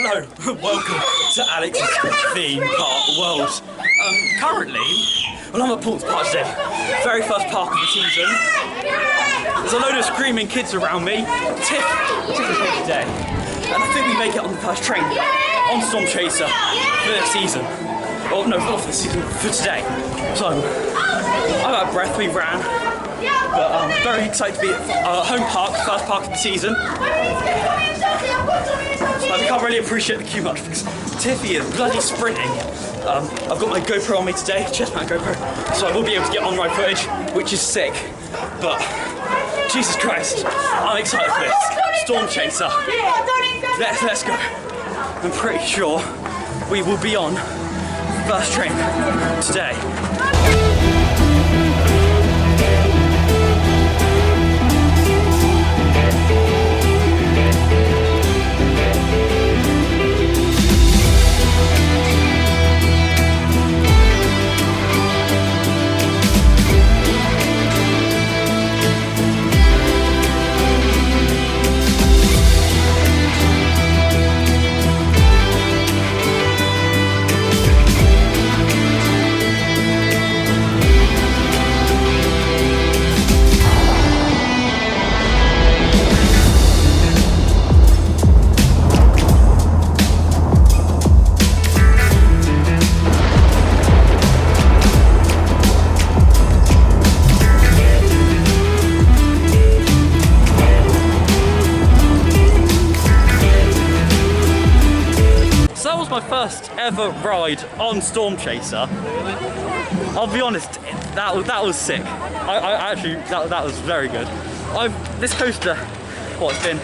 Hello, welcome to Alex's theme park world. Currently, I'm at Paultons Park today, very first park of the season. There's a load of screaming kids around me. Tiff is here today, and I think we make it on the first train on Storm Chaser for this season. Oh no, not for this season, for today. So, I'm out of breath, we ran, but I'm very excited to be at home park, first park of the season. I can't really appreciate the queue much because Tiffy is bloody sprinting. I've got my GoPro on me today, chest mount GoPro, so I will be able to get on-ride footage, which is sick. But Jesus Christ, I'm excited for this. Storm Chaser. Let's go. I'm pretty sure we will be on first train today. My first ever ride on Storm Chaser. I'll be honest, that was sick. I actually that was very good. This coaster, it's been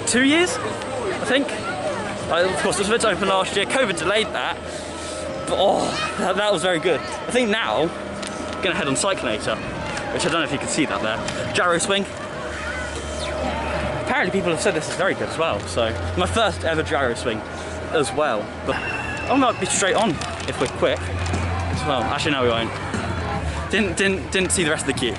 2 years, I think. Of course, it was meant to open last year. COVID delayed that, but that was very good. I think now I'm gonna head on Cyclonator, which I don't know if you can see that there. Gyro swing. Apparently, people have said this is very good as well. So my first ever gyro swing as well, but I might be straight on if we're quick as well. Actually, no, we won't. Didn't see the rest of the queue.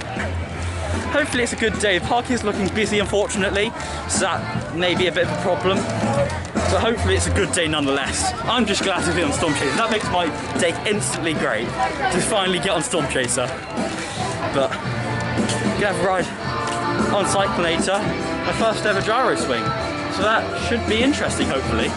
Hopefully, it's a good day. The park is looking busy, unfortunately, so that may be a bit of a problem. But hopefully, it's a good day nonetheless. I'm just glad to be on Storm Chaser. That makes my day instantly great to finally get on Storm Chaser. But gonna have a ride on Cyclonator, my first ever gyro swing. So that should be interesting, hopefully.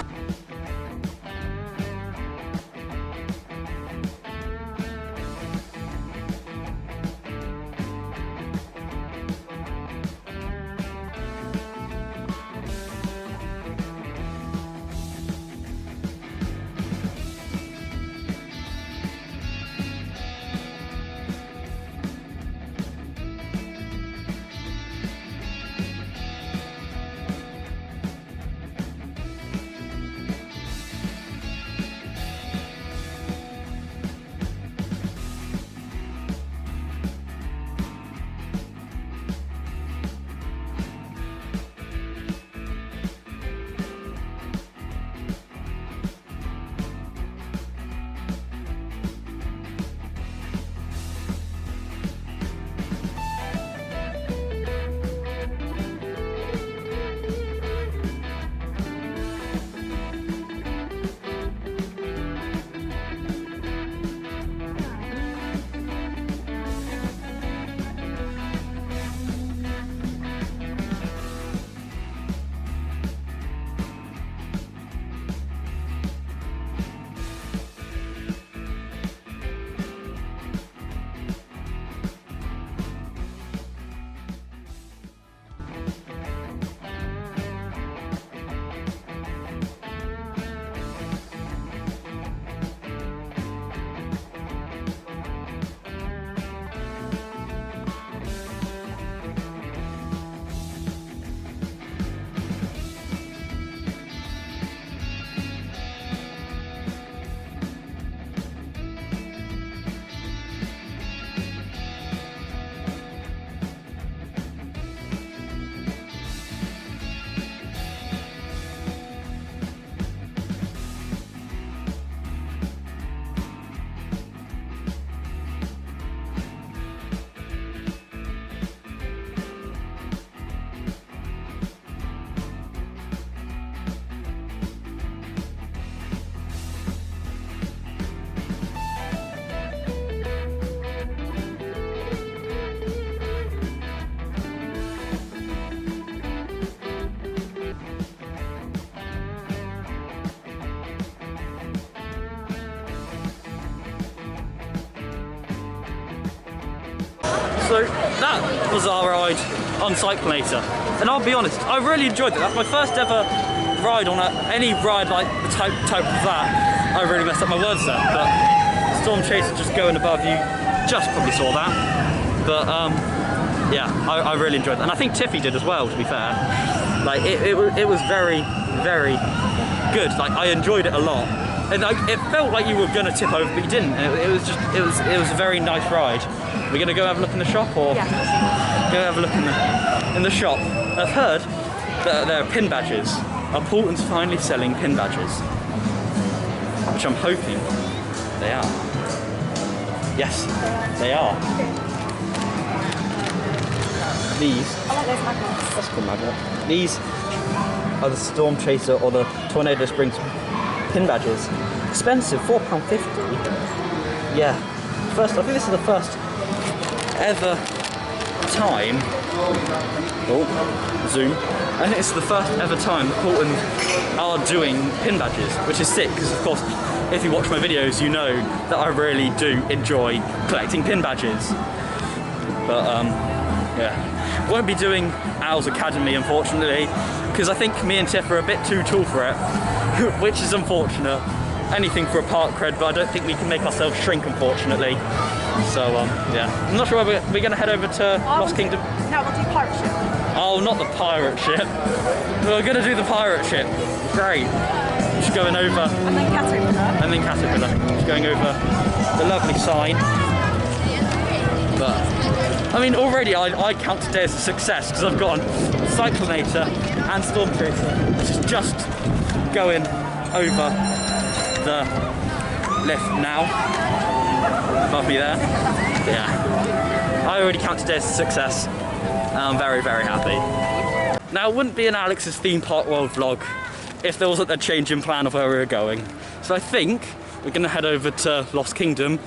So that was our ride on Cyclonator, and I'll be honest, I really enjoyed it. That's my first ever ride on any ride like the type of that. I really messed up my words there, but Storm Chaser just going above you, just probably saw that. But yeah, I really enjoyed that, and I think Tiffy did as well, to be fair. Like it was very, very good. Like I enjoyed it a lot, and it felt like you were gonna tip over, but you didn't. It was a very nice ride. We're gonna go have a look in the shop, or go have a look in the shop. I've heard that there are pin badges. Are Paultons finally selling pin badges? Which I'm hoping they are. Yes, they are. These. I like those magnets. That's a cool magnet. These are the Storm Chaser or the Tornado Springs pin badges. Expensive, £4.50. Yeah. I think this is the first ever time. Oh, zoom. I think it's the first ever time that Paultons are doing pin badges, which is sick because, of course, if you watch my videos, you know that I really do enjoy collecting pin badges. But yeah, won't be doing Al's Academy, unfortunately, because I think me and Tiff are a bit too tall for it, which is unfortunate. Anything for a park cred, but I don't think we can make ourselves shrink, unfortunately. So yeah, I'm not sure whether we're going to head over to Lost Kingdom. No, we'll do pirate ship. Oh, not the pirate ship. We're going to do the pirate ship. Great. Just going over. And then Caterpillar. And then Caterpillar. Just going over the lovely sign. But I mean, already I count today as a success because I've got Cyclonator and Storm Chaser, which is just going over the lift now. Above me there. Yeah. I already count today as a success. And I'm very, very happy. Now, it wouldn't be an Alex's Theme Park World vlog if there wasn't a change in plan of where we were going. So I think we're going to head over to Lost Kingdom.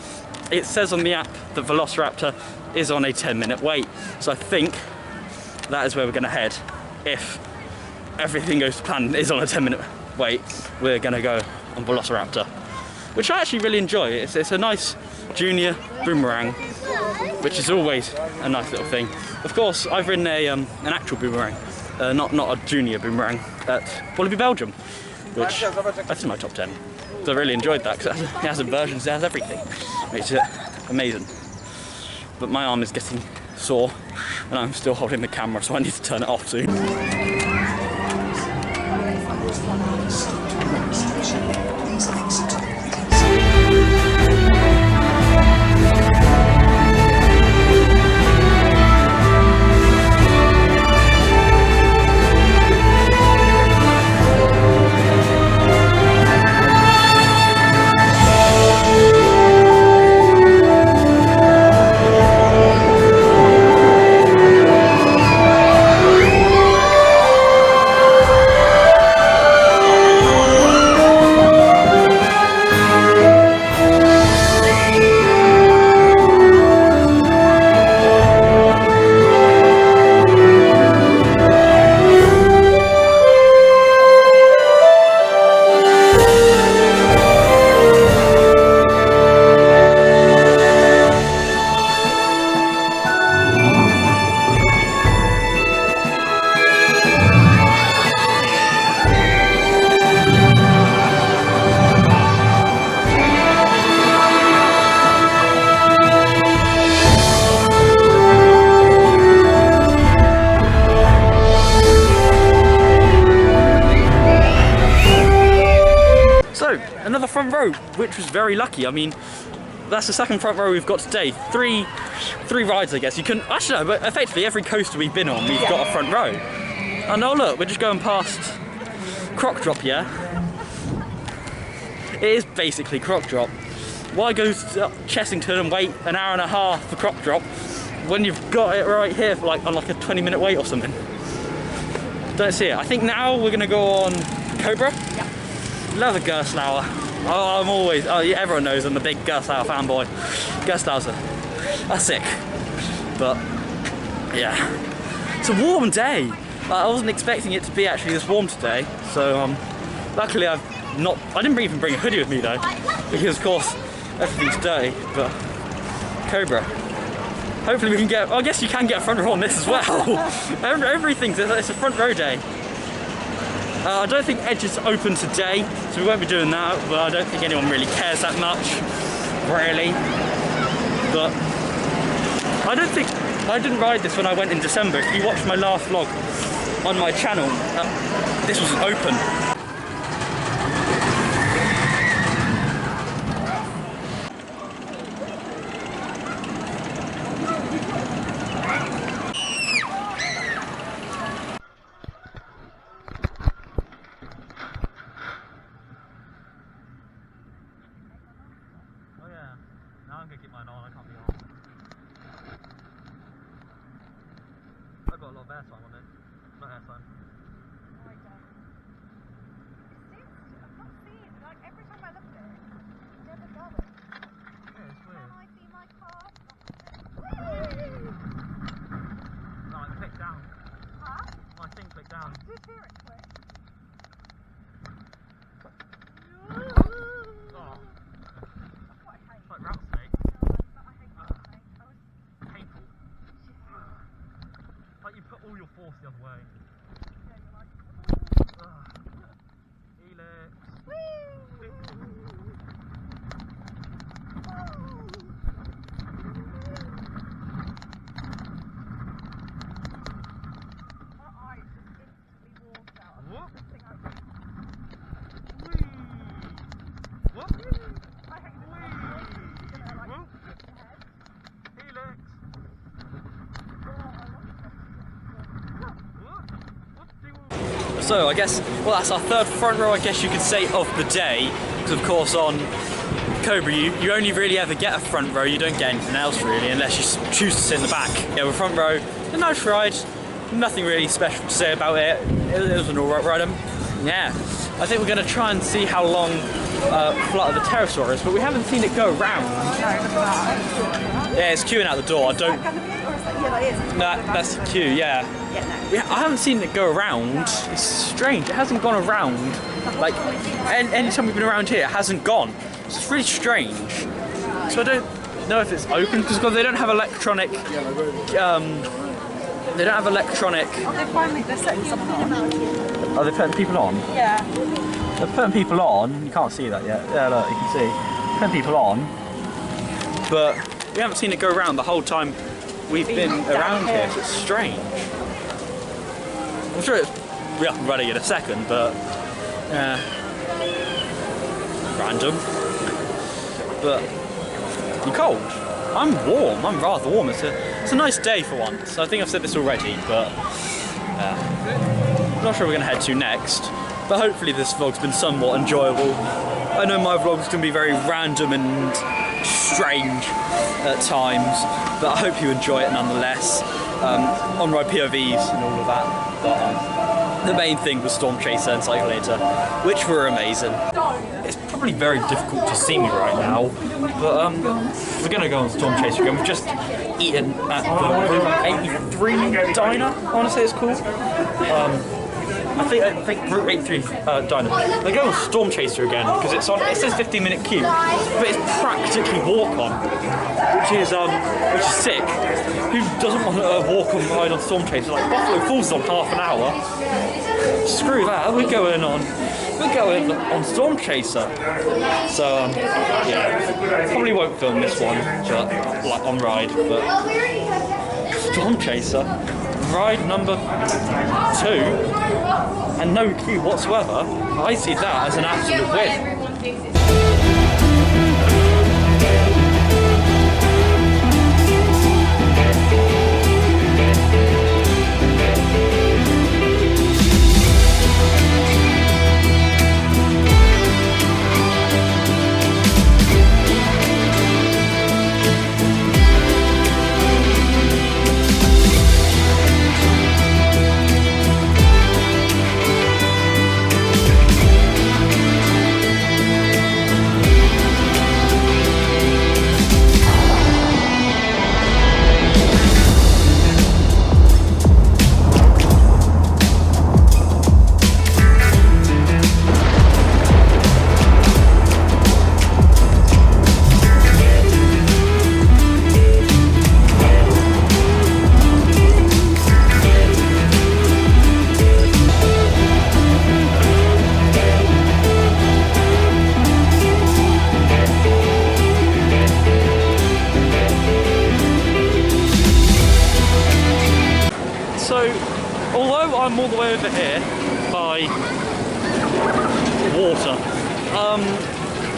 It says on the app that Velociraptor is on a 10-minute wait. So I think that is where we're going to head. If everything goes to plan, is on a 10-minute wait, we're going to go on Velociraptor, which I actually really enjoy. It's a nice junior boomerang, which is always a nice little thing. Of course, I've ridden an actual boomerang, not a junior boomerang, at Wallaby, Belgium, which that's in my top 10. So I really enjoyed that because it has inversions, it has everything. Makes it amazing. But my arm is getting sore and I'm still holding the camera, so I need to turn it off soon. Another front row, which was very lucky. I mean, that's the second front row we've got today. Three rides, I guess. You can actually no, but effectively every coaster we've been on, we've got a front row. And oh look, we're just going past Croc Drop here. It is basically Croc Drop. Why go to Chessington and wait an hour and a half for Croc Drop when you've got it right here for on like a 20-minute wait or something? Don't see it. I think now we're gonna go on Cobra. Yeah. Love a Gerstlauer. Oh, I'm always, yeah, everyone knows I'm a big Gerstlauer fanboy. Gerstlauers are sick. But, yeah. It's a warm day. I wasn't expecting it to be actually this warm today. So, luckily I didn't even bring a hoodie with me though. Because of course, everything's dirty. But, Cobra. hopefully we can get, well, I guess you can get a front row on this as well. Everything's, it's a front row day. I don't think Hdrz is open today, so we won't be doing that, but I don't think anyone really cares that much, really. But I didn't ride this when I went in December. If you watched my last vlog on my channel, this wasn't open. I'm gonna keep mine on, I can't be on. I've got a lot of air time on it. Not air time. Oh, I don't. It seems, I'm not seeing, like every time I look at it, it's never going. Yeah, it's weird. Can I see my car? No, I clicked down. Huh? My thing clicked down. Did you hear it quick? Oh. That's what I hate. It's like rattlesnake. I hate rattlesnakes. I was... Painful. Like you put all your force the other way. Yeah, you're like... Helix. My eyes just instantly walked out. What? I think I What? hate this. Like, Whoop. hit your head. Helix. So I guess, well, that's our third front row, I guess you could say, of the day. Because of course on Cobra you only really ever get a front row, you don't get anything else really, unless you choose to sit in the back. Yeah, with front row, a nice ride, nothing really special to say about it. It was an alright ride. Yeah, I think we're going to try and see how long Flight of the Pterosaur is, but we haven't seen it go round. Yeah, it's queuing out the door. I don't. That's the queue. Yeah. I haven't seen it go around. It's strange. It hasn't gone around. Like, anytime we've been around here, it hasn't gone. It's really strange. So I don't know if it's open because they don't have electronic. They don't have electronic. Oh, they're setting someone on. Are they putting people on? Yeah. They're putting people on. You can't see that yet. Yeah, look, you can see. Putting people on. But we haven't seen it go around the whole time we've been around here. So it's strange. I'm sure it's be up and running in a second, but random. But you're cold. I'm warm. I'm rather warm. It's a nice day for once. I think I've said this already, but I'm not sure we're going to head to next. But hopefully this vlog's been somewhat enjoyable. I know my vlog's going to be very random and strange at times, but I hope you enjoy it nonetheless. On-ride POVs and all of that. But the main thing was Storm Chaser and Cyclonator, which were amazing. It's probably very difficult to see me right now, but we're going to go on Storm Chaser again. We've just eaten at the Route 83 diner, I want to say it's called. I think Route 83 diner. They go on Storm Chaser again because it says 15-minute queue, but it's practically walk on, which is sick. Who doesn't want to walk on ride on Storm Chaser? Like Buffalo Falls is on half an hour. Screw that. We're going on Storm Chaser. So yeah, probably won't film this one, but like on ride, but Storm Chaser. Ride number 2 and no queue whatsoever. I see that as an absolute win. water.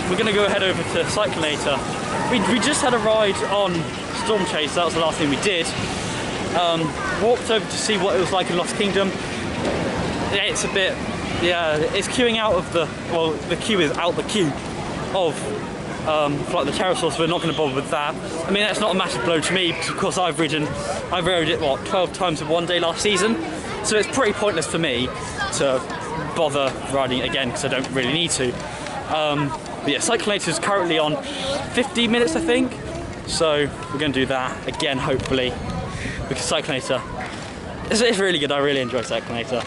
We're going to go head over to Cyclonator. We just had a ride on Storm Chaser, that was the last thing we did. Walked over to see what it was like in Lost Kingdom. Yeah, it's a bit, yeah, it's queuing out of the, well, the queue is out the queue of like the pterosaur, so we're not going to bother with that. I mean, that's not a massive blow to me, because of course I rode it, what, 12 times in one day last season, so it's pretty pointless for me to bother riding it again, because I don't really need to. But yeah, Cyclonator is currently on 15 minutes, I think, so we're going to do that again, hopefully, because Cyclonator is really good. I really enjoy Cyclonator,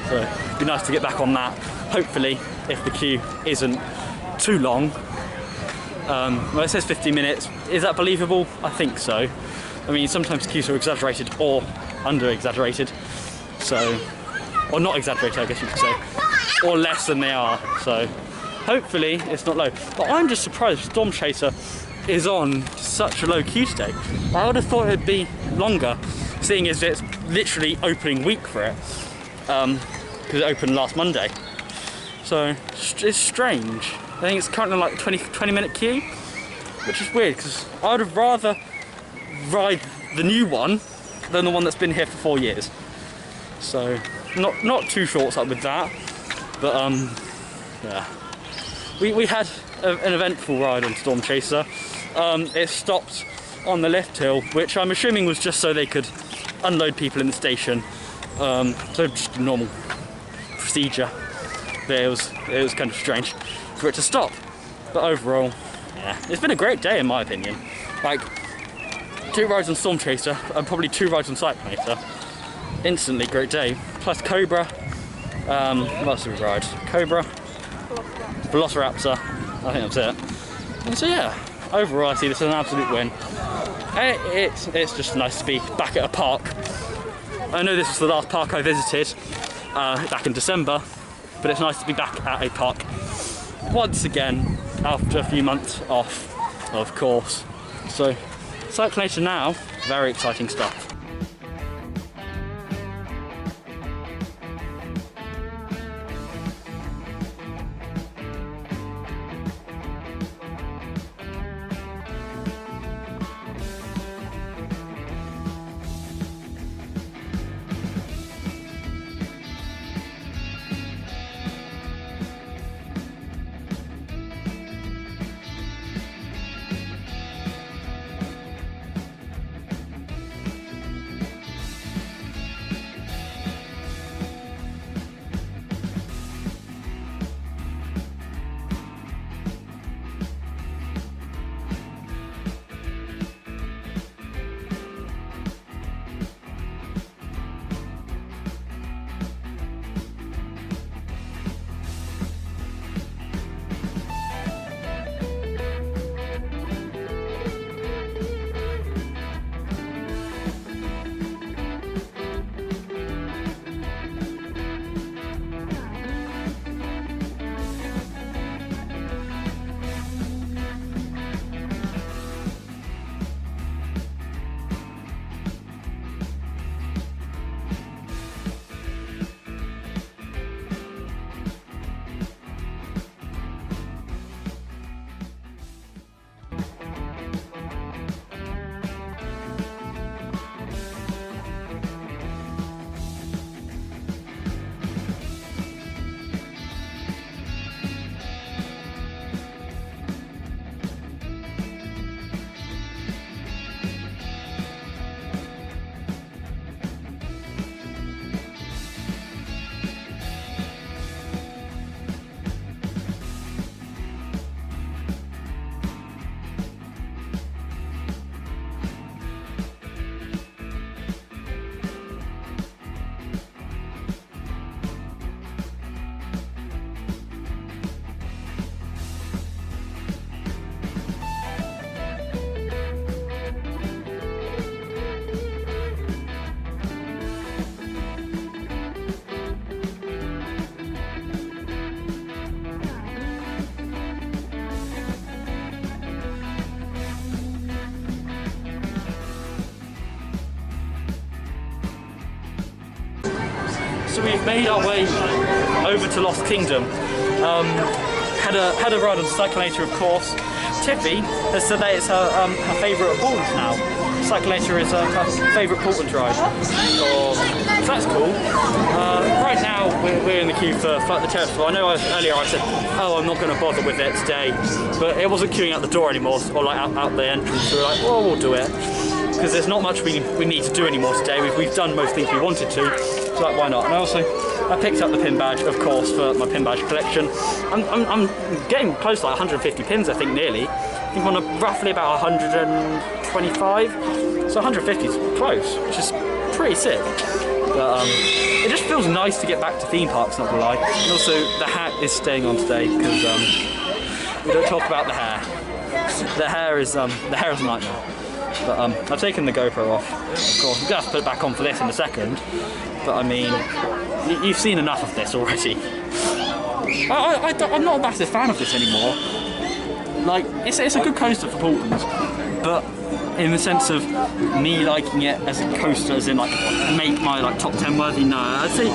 so it'd be nice to get back on that, hopefully, if the queue isn't too long. Well, it says 50 minutes. Is that believable? I think so. I mean, sometimes queues are exaggerated or under-exaggerated, so, or not exaggerated, I guess you could say, or less than they are, so hopefully it's not low. But I'm just surprised Storm Chaser is on such a low queue today. I would have thought it'd be longer, seeing as it's literally opening week for it, because it opened last Monday. So it's strange. I think it's currently like 20-minute queue, which is weird, because I would have rather ride the new one than the one that's been here for 4 years. So not too short up with that, but yeah. We had an eventful ride on Storm Chaser. It stopped on the lift hill, which I'm assuming was just so they could unload people in the station. So just a normal procedure. But it was kind of strange for it to stop. But overall, yeah, it's been a great day in my opinion. Like, 2 rides on Storm Chaser and probably 2 rides on Cyclonator. Instantly great day. Plus Cobra. What else did we ride? Cobra. Velociraptor, I think that's it. And so yeah, overall I see this as an absolute win. It's just nice to be back at a park. I know this was the last park I visited back in December, but it's nice to be back at a park once again after a few months off, of course. So Cyclonator now, very exciting stuff. So we've made our way over to Lost Kingdom. Had a ride on Cyclonator, of course. Tiffy has said that it's her favourite of Paultons now. Cyclonator is her favourite Paultons ride. So that's cool. Right now we're in the queue for Flight the Terrace. Well, I know earlier I said, oh, I'm not going to bother with it today, but it wasn't queuing out the door anymore, or like out the entrance. So we're like, well, we'll do it because there's not much we need to do anymore today. We've done most things we wanted to, so like, why not? And I picked up the pin badge, of course, for my pin badge collection. I'm getting close to like 150 pins, I think, nearly. I think I'm on roughly about 125, so 150 is close, which is pretty sick. But it just feels nice to get back to theme parks, not gonna lie. And also, the hat is staying on today because we don't talk about the hair. The hair is a nightmare. But I've taken the GoPro off, of course. I'm gonna have to put it back on for this in a second. But I mean, you've seen enough of this already. I'm not a massive fan of this anymore. Like, it's a good coaster for Paultons, but in the sense of me liking it as a coaster, as in like make my like top 10 worthy, no. I'd say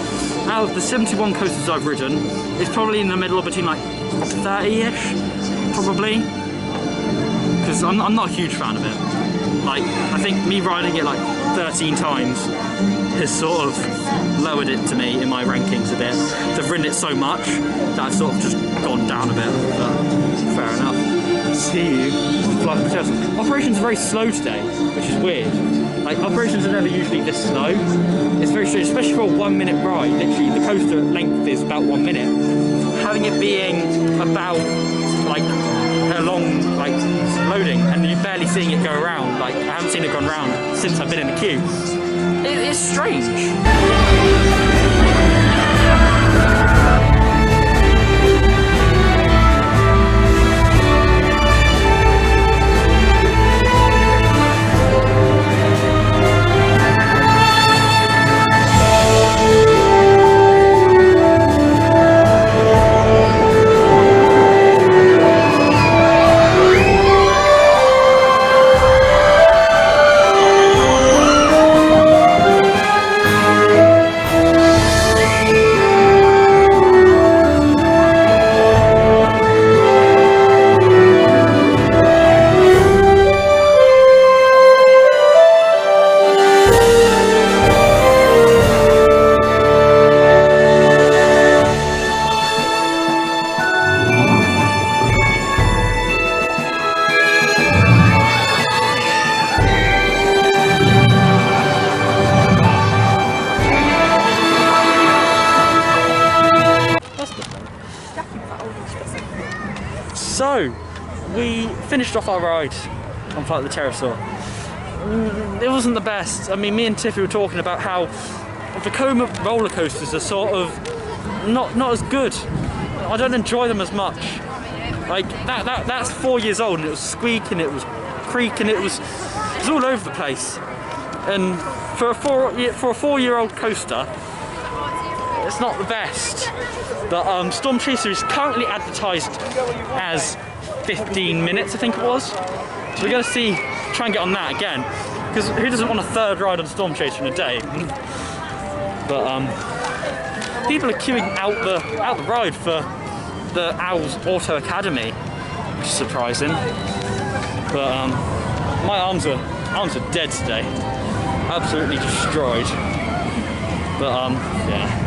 out of the 71 coasters I've ridden, it's probably in the middle of between like 30-ish, probably. Because I'm not a huge fan of it. Like, I think me riding it like 13 times has sort of lowered it to me in my rankings a bit. I've ridden it so much that I've sort of just gone down a bit, but fair enough. See you on Flight the Terrace. Operations are very slow today, which is weird. Like, operations are never usually this slow. It's very strange, especially for a 1 minute ride. Literally, the coaster length is about 1 minute. Having it being about like a long like loading and you barely seeing it go around, like I haven't seen it gone round since I've been in the queue. It's strange. So, we finished off our ride on Flight of the Terrace. It wasn't the best. I mean, me and Tiffy were talking about how the Vekoma roller coasters are sort of not as good. I don't enjoy them as much. Like that's 4 years old and it was squeaking, it was creaking, it was all over the place. And for a 4-year-old coaster, it's not the best. But Storm Chaser is currently advertised as 15 minutes, I think it was. So we're going to try and get on that again. Because who doesn't want a third ride on Storm Chaser in a day? But people are queuing out the ride for the Owls Auto Academy, which is surprising. But my arms are dead today, absolutely destroyed. But yeah.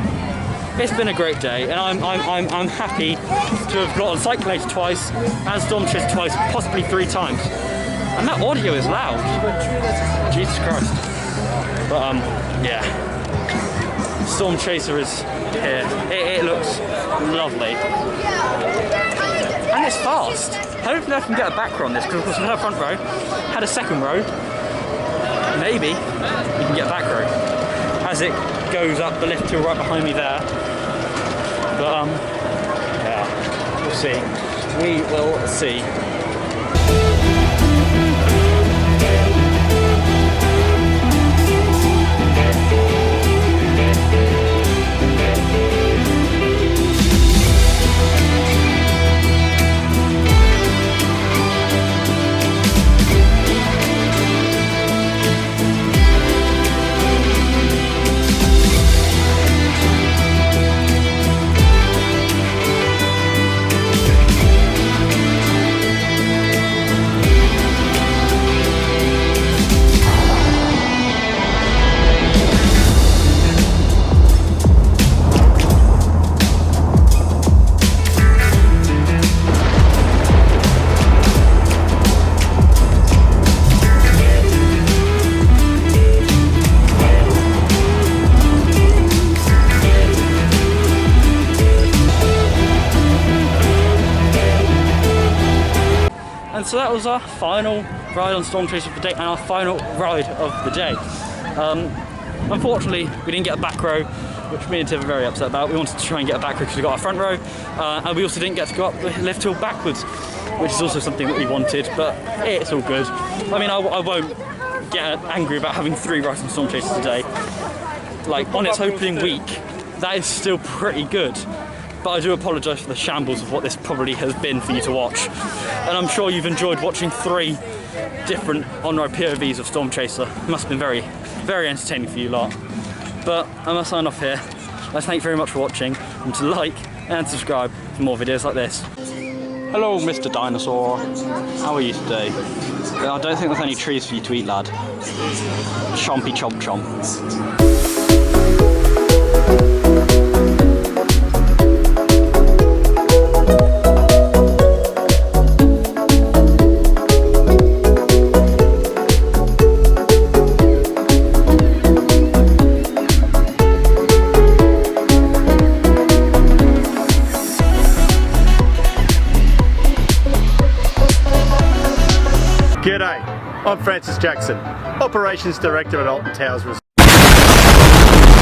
It's been a great day, and I'm happy to have got on Cyclonator twice and Storm Chaser twice, possibly 3 times. And that audio is loud. Jesus Christ. But yeah. Storm Chaser is here. It looks lovely. And it's fast. Hopefully I can get a back row on this, because of course we had a front row, had a second row. Maybe we can get a back row as it goes up the lift hill right behind me there. But yeah, we'll see. We will see. And so that was our final ride on Storm Chaser of the day and our final ride of the day. Unfortunately, we didn't get a back row, which me and Tiff are very upset about. We wanted to try and get a back row because we got our front row, and we also didn't get to go up the lift hill backwards, which is also something that we wanted, but it's all good. I mean, I won't get angry about having 3 rides on Storm Chaser today. Like, on its opening week, that is still pretty good. But I do apologise for the shambles of what this probably has been for you to watch. And I'm sure you've enjoyed watching 3 different on-ride POVs of Storm Chaser. It must have been very, very entertaining for you lot. But I must sign off here. Thank you very much for watching, and to like and subscribe for more videos like this. Hello, Mr. Dinosaur. How are you today? I don't think there's any trees for you to eat, lad. Chompy chomp chomp. G'day, I'm Francis Jackson, Operations Director at Hdrz.